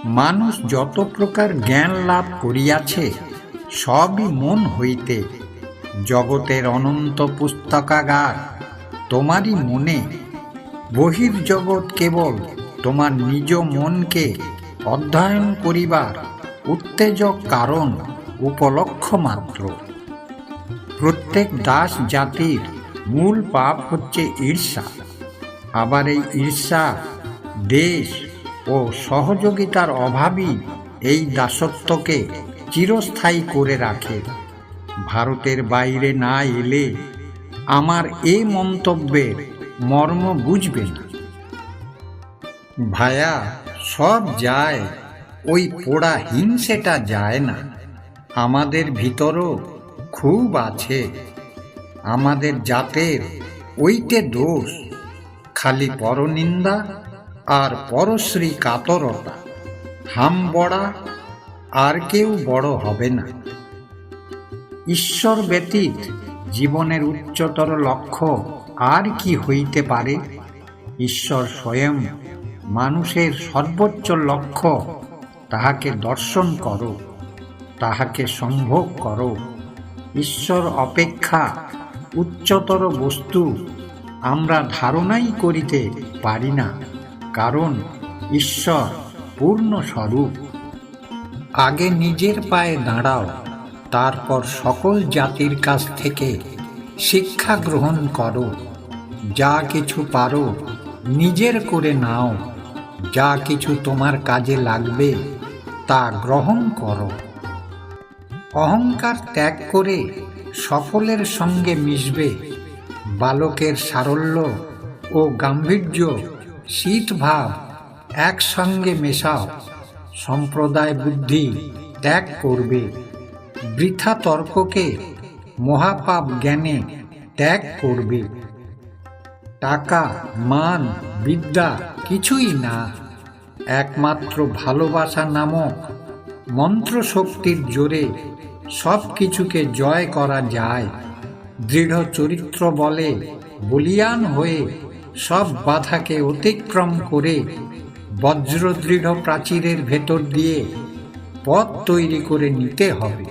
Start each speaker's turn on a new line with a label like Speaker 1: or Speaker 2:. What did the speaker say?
Speaker 1: মানুষ যত প্রকার জ্ঞান লাভ করিয়াছে সবই মন হইতে। জগতের অনন্ত পুস্তকাগার তোমারই মনে। বহির্জগৎ কেবল তোমার নিজ মনকে অধ্যয়ন করিবার উত্তেজক কারণ, উপলক্ষ মাত্র। প্রত্যেক দাস জাতির মূল পাপ হচ্ছে ঈর্ষা। আবার এই ঈর্ষা, দেশ ও সহযোগিতার অভাবই এই দাসত্বকে চিরস্থায়ী করে রাখে। ভারতের বাইরে না এলে আমার এই মন্তব্যের মর্ম বুঝবে না। ভায়া, সব যায়, ওই পোড়া হিংসেটা যায় না। আমাদের ভিতরও খুব আছে। আমাদের জাতের ওইটে দোষ, খালি পরনিন্দা আর পরশ্রী কাতরতা। হাম বড়া, আর কেউ বড় হবে না। ঈশ্বর ব্যতীত জীবনের উচ্চতর লক্ষ্য আর কি হইতে পারে? ঈশ্বর স্বয়ং মানুষের সর্বোচ্চ লক্ষ্য। তাহাকে দর্শন করো, তাহাকে সম্ভোগ করো। ঈশ্বর অপেক্ষা উচ্চতর বস্তু আমরা ধারণাই করিতে পারি না, কারণ ঈশ্বর পূর্ণ স্বরূপ। আগে নিজের পায়ে দাঁড়াও, তারপর সকল জাতির কাছ থেকে শিক্ষা গ্রহণ করো। যা কিছু পারো নিজের করে নাও। যা কিছু তোমার কাজে লাগবে তা গ্রহণ করো। অহংকার ত্যাগ করে সকলের সঙ্গে মিশবে। বালকের সারল্য ও গাম্ভীর্য, শীতভাব একসঙ্গে মেশাও। সম্প্রদায় বুদ্ধি ত্যাগ করবে। বৃথা তর্ককে মহাপাপ জ্ঞানে ত্যাগ করবে। টাকা, মান, বিদ্যা কিছুই না। একমাত্র ভালোবাসা নামক মন্ত্রশক্তির জোরে সব কিছুকে জয় করা যায়। দৃঢ় চরিত্র বলে বলীয়ান হয়ে সব বাধাকে অতিক্রম করে বজ্রদৃঢ় প্রাচীরের ভেতর দিয়ে পথ তৈরি করে নিতে হবে।